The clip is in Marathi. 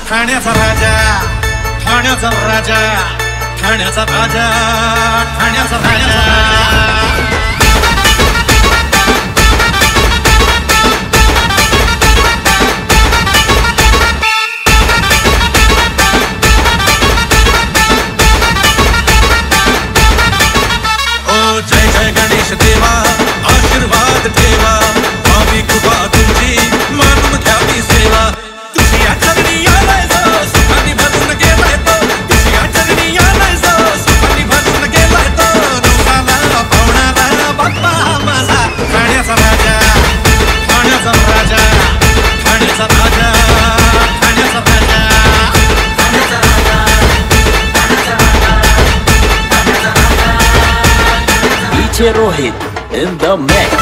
ठाण्याचा राजा, ठाण्याचा राजा, ठाण्याचा राजा, ठाण्याचा राजा. जय जय गणेश देवा, आशीर्वाद ठेवा, आम्ही कृपा तुमची मानून घ्यावी सेवा. तुझी आचरणी आलाय जो सुखानी भरून गेलाय तो, तुझी आचरणी आलाय जो सुखानी भरून गेलाय तो. नवसाला पावणारा बाप्पा माझा, ठाण्याचा राजा, ठाण्याचा राजा, ठाण्याचा राजा, ठाण्याचा राजा, ठाण्याचा राजा, ठाण्याचा राजा, ठाण्याचा राजा. DJ Rohit in the mix.